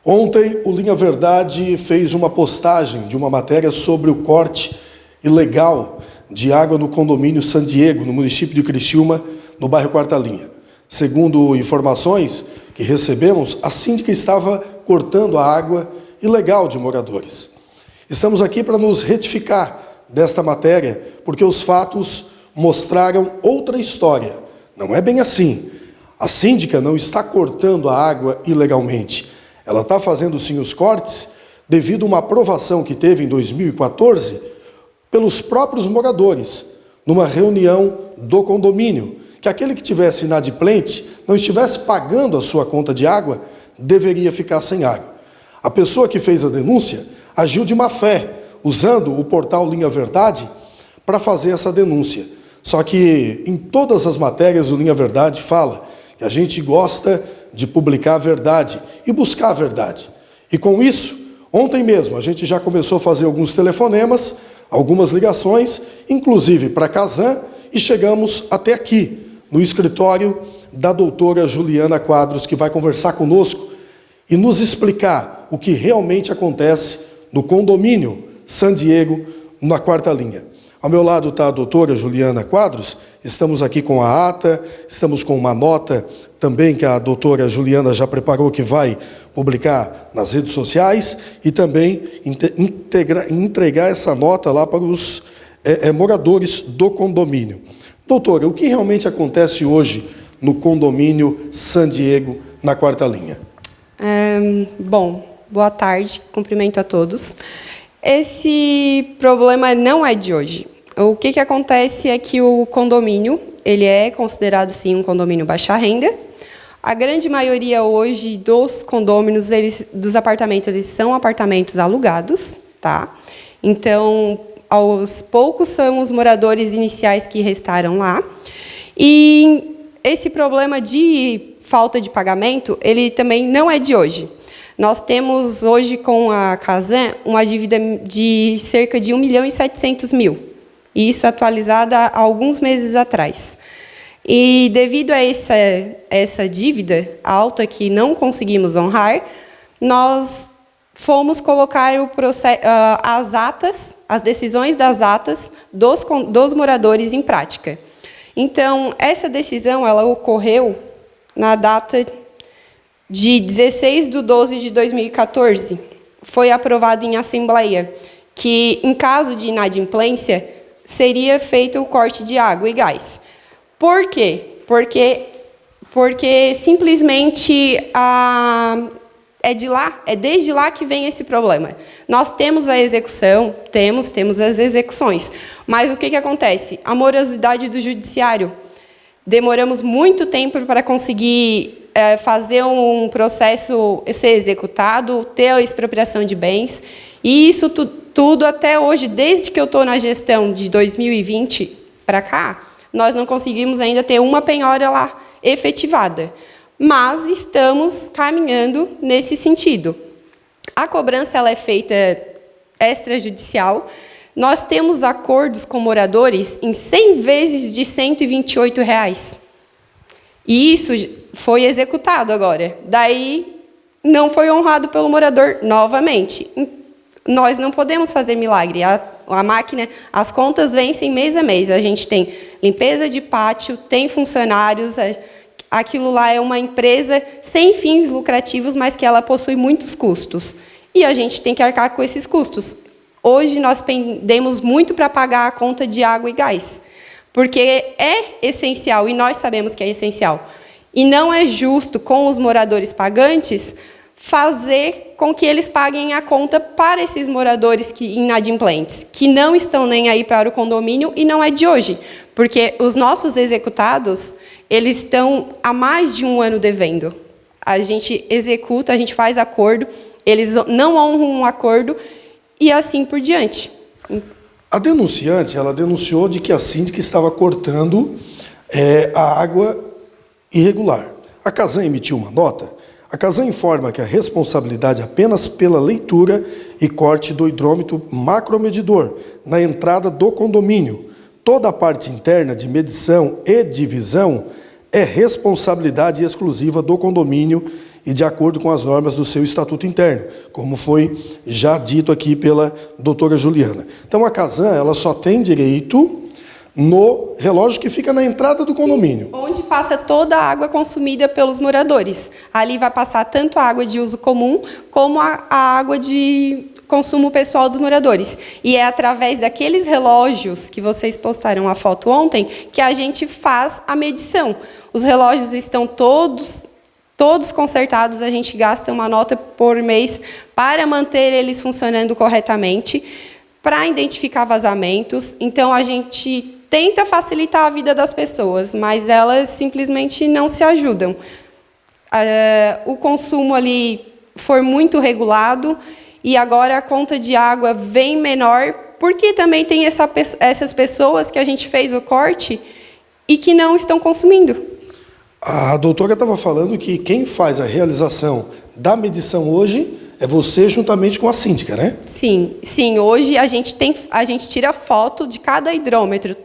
Ontem, o Linha Verdade fez uma postagem de uma matéria sobre o corte ilegal de água no condomínio San Diego, no município de Criciúma, no bairro Quarta Linha. Segundo informações que recebemos, a síndica estava cortando a água ilegal de moradores. Estamos aqui para nos retificar desta matéria, porque os fatos mostraram outra história. Não é bem assim. A síndica não está cortando a água ilegalmente. Ela está fazendo sim os cortes devido a uma aprovação que teve em 2014 pelos próprios moradores, numa reunião do condomínio, que aquele que tivesse inadimplente, não estivesse pagando a sua conta de água, deveria ficar sem água. A pessoa que fez a denúncia agiu de má fé, usando o portal Linha Verdade para fazer essa denúncia. Só que em todas as matérias do Linha Verdade fala que a gente gosta de publicar a verdade e buscar a verdade. E com isso, ontem mesmo, a gente já começou a fazer alguns telefonemas, algumas ligações, inclusive para a Casan, e chegamos até aqui, no escritório da doutora Juliana Quadros, que vai conversar conosco e nos explicar o que realmente acontece no condomínio San Diego, na Quarta Linha. Ao meu lado está a doutora Juliana Quadros, estamos aqui com a ata, estamos com uma nota também que a doutora Juliana já preparou, que vai publicar nas redes sociais, e também entregar essa nota lá para os moradores do condomínio. Doutora, o que realmente acontece hoje no condomínio San Diego, na Quarta Linha? Bom, boa tarde, cumprimento a todos. Esse problema não é de hoje. O que acontece é que o condomínio, ele é considerado, sim, um condomínio baixa renda. A grande maioria hoje dos condôminos, dos apartamentos, eles são apartamentos alugados, tá? Então, aos poucos são os moradores iniciais que restaram lá. E esse problema de falta de pagamento, ele também não é de hoje. Nós temos hoje com a Casan uma dívida de cerca de 1.700.000, e isso atualizada há alguns meses atrás. E devido a essa dívida alta que não conseguimos honrar, nós fomos colocar as atas, as decisões das atas dos moradores em prática. Então, essa decisão ela ocorreu na data de 16/12/2014, foi aprovado em assembleia que, em caso de inadimplência, seria feito o corte de água e gás. Por quê? Porque simplesmente é desde lá que vem esse problema. Nós temos a execução, temos as execuções, mas o que acontece? A morosidade do judiciário. Demoramos muito tempo para conseguir fazer um processo ser executado, ter a expropriação de bens, e isso tudo até hoje, desde que eu estou na gestão de 2020 para cá, nós não conseguimos ainda ter uma penhora lá efetivada, mas estamos caminhando nesse sentido. A cobrança ela é feita extrajudicial. Nós temos acordos com moradores em 100 vezes de R$ 128. E isso foi executado agora. Daí, não foi honrado pelo morador novamente. Nós não podemos fazer milagre. A máquina, as contas vencem mês a mês. A gente tem limpeza de pátio, tem funcionários. Aquilo lá é uma empresa sem fins lucrativos, mas que ela possui muitos custos. E a gente tem que arcar com esses custos. Hoje, nós pendemos muito para pagar a conta de água e gás, porque é essencial, e nós sabemos que é essencial. E não é justo, com os moradores pagantes, fazer com que eles paguem a conta para esses moradores inadimplentes, que não estão nem aí para o condomínio, e não é de hoje, porque os nossos executados, eles estão há mais de um ano devendo. A gente executa, a gente faz acordo, eles não honram um acordo, e assim por diante. A denunciante, ela denunciou de que a síndica estava cortando a água irregular. A Casan emitiu uma nota. A Casan informa que a responsabilidade é apenas pela leitura e corte do hidrômetro macromedidor na entrada do condomínio. Toda a parte interna de medição e divisão é responsabilidade exclusiva do condomínio e de acordo com as normas do seu estatuto interno, como foi já dito aqui pela doutora Juliana. Então, a Casan, ela só tem direito no relógio que fica na entrada do condomínio. Onde passa toda a água consumida pelos moradores. Ali vai passar tanto a água de uso comum, como a água de consumo pessoal dos moradores. E é através daqueles relógios que vocês postaram a foto ontem, que a gente faz a medição. Os relógios estão todos consertados, a gente gasta uma nota por mês para manter eles funcionando corretamente, para identificar vazamentos. Então, a gente tenta facilitar a vida das pessoas, mas elas simplesmente não se ajudam. O consumo ali foi muito regulado e agora a conta de água vem menor, porque também tem essas pessoas que a gente fez o corte e que não estão consumindo. A doutora estava falando que quem faz a realização da medição hoje é você juntamente com a síndica, né? Sim. Hoje a gente tira foto de cada hidrômetro.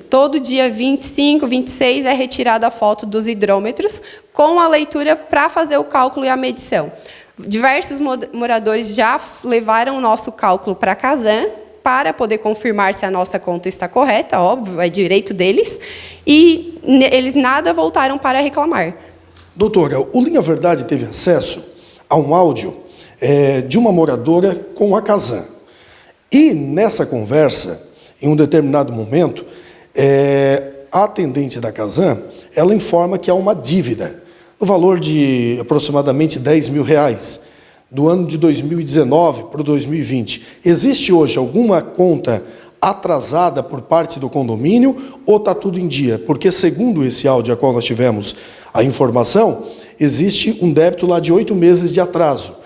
Todo dia 25, 26 é retirada a foto dos hidrômetros com a leitura para fazer o cálculo e a medição. Diversos moradores já levaram o nosso cálculo para a Casan para poder confirmar se a nossa conta está correta, óbvio, é direito deles, e eles nada voltaram para reclamar. Doutora, o Linha Verdade teve acesso a um áudio de uma moradora com a Casan. E nessa conversa, em um determinado momento, a atendente da Casan, ela informa que há uma dívida, no valor de aproximadamente R$10 mil, do ano de 2019 para o 2020. Existe hoje alguma conta atrasada por parte do condomínio ou está tudo em dia? Porque, segundo esse áudio a qual nós tivemos a informação, existe um débito lá de 8 meses de atraso.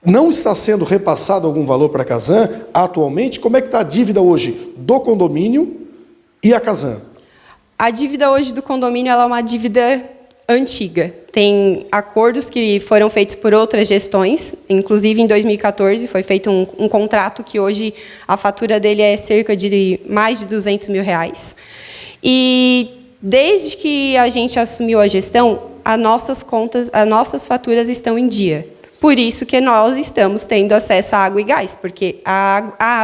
Não está sendo repassado algum valor para a Casan atualmente? Como é que está a dívida hoje do condomínio e a Casan? A dívida hoje do condomínio ela é uma dívida antiga. Tem acordos que foram feitos por outras gestões, inclusive em 2014 foi feito um contrato que hoje a fatura dele é cerca de mais de R$200 mil. E desde que a gente assumiu a gestão, as nossas faturas estão em dia. Por isso que nós estamos tendo acesso à água e gás, porque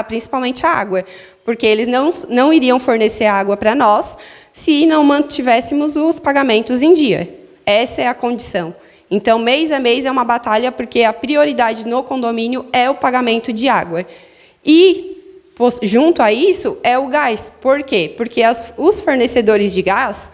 principalmente a água, porque eles não iriam fornecer água para nós se não mantivéssemos os pagamentos em dia. Essa é a condição. Então, mês a mês é uma batalha, porque a prioridade no condomínio é o pagamento de água. E, junto a isso, é o gás. Por quê? Porque os fornecedores de gás,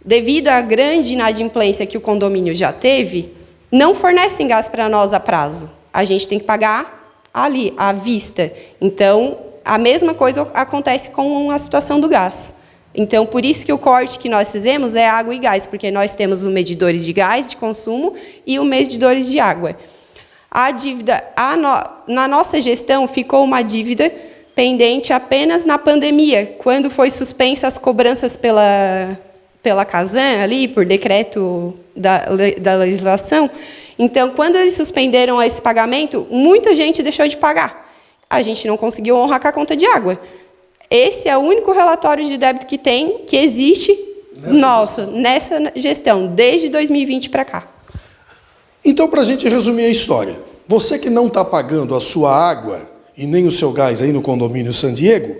devido à grande inadimplência que o condomínio já teve, não fornecem gás para nós a prazo. A gente tem que pagar ali, à vista. Então, a mesma coisa acontece com a situação do gás. Então, por isso que o corte que nós fizemos é água e gás, porque nós temos os medidores de gás de consumo e os medidores de água. A dívida, na nossa gestão, ficou uma dívida pendente apenas na pandemia, quando foi suspensa as cobranças pela Casan, ali, por decreto da legislação. Então, quando eles suspenderam esse pagamento, muita gente deixou de pagar. A gente não conseguiu honrar com a conta de água. Esse é o único relatório de débito que existe nessa gestão, desde 2020 para cá. Então, para a gente resumir a história, você que não está pagando a sua água e nem o seu gás aí no condomínio San Diego,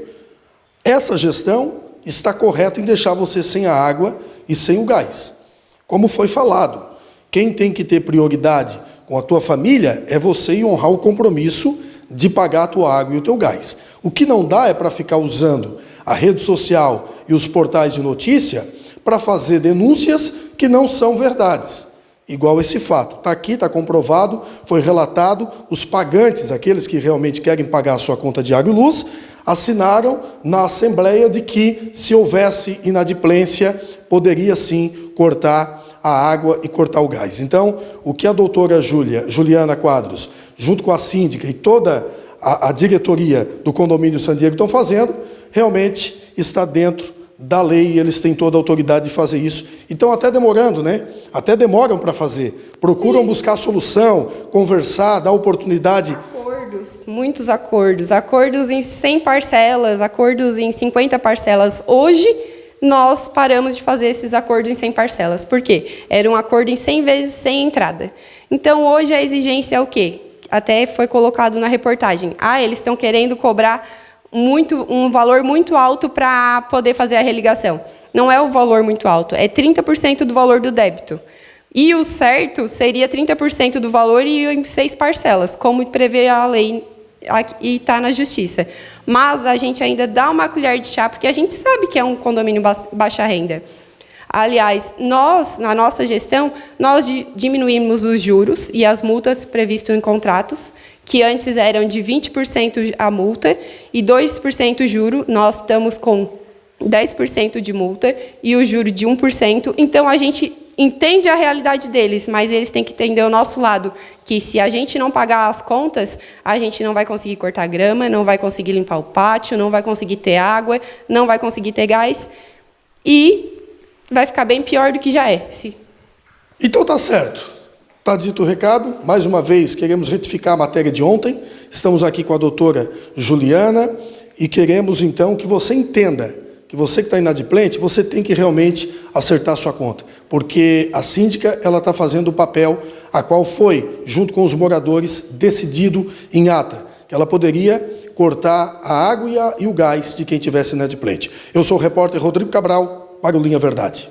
essa gestão está correta em deixar você sem a água e sem o gás. Como foi falado, quem tem que ter prioridade com a tua família é você e honrar o compromisso de pagar a tua água e o teu gás. O que não dá é para ficar usando a rede social e os portais de notícia para fazer denúncias que não são verdades. Igual esse fato. Está aqui, está comprovado, foi relatado, os pagantes, aqueles que realmente querem pagar a sua conta de água e luz, assinaram na Assembleia de que, se houvesse inadimplência, poderia sim cortar a água e cortar o gás. Então, o que a doutora Juliana Quadros, junto com a síndica e toda a diretoria do condomínio San Diego estão fazendo, realmente está dentro da lei e eles têm toda a autoridade de fazer isso. Então, até demorando, né? Até demoram para fazer. Procuram buscar solução, conversar, dar oportunidade. Acordos, muitos acordos. Acordos em 100 parcelas, acordos em 50 parcelas. Hoje, nós paramos de fazer esses acordos em 100 parcelas. Por quê? Era um acordo em 100 vezes sem entrada. Então, hoje a exigência é o quê? Até foi colocado na reportagem. Eles estão querendo cobrar um valor muito alto para poder fazer a religação. Não é o valor muito alto, é 30% do valor do débito. E o certo seria 30% do valor e em 6 parcelas, como prevê a lei e está na justiça. Mas a gente ainda dá uma colher de chá, porque a gente sabe que é um condomínio baixa renda. Aliás, na nossa gestão, nós diminuímos os juros e as multas previstas em contratos, que antes eram de 20% a multa e 2% juro, nós estamos com 10% de multa e o juro de 1%. Então, a gente entende a realidade deles, mas eles têm que entender o nosso lado, que se a gente não pagar as contas, a gente não vai conseguir cortar grama, não vai conseguir limpar o pátio, não vai conseguir ter água, não vai conseguir ter gás e vai ficar bem pior do que já é. Então tá certo. Está dito o recado. Mais uma vez, queremos retificar a matéria de ontem. Estamos aqui com a doutora Juliana e queremos, então, que você entenda que você que está inadimplente, você tem que realmente acertar a sua conta, porque a síndica ela está fazendo o papel a qual foi, junto com os moradores, decidido em ata, que ela poderia cortar a água e o gás de quem tivesse inadimplente. Eu sou o repórter Rodrigo Cabral, para o Linha Verdade.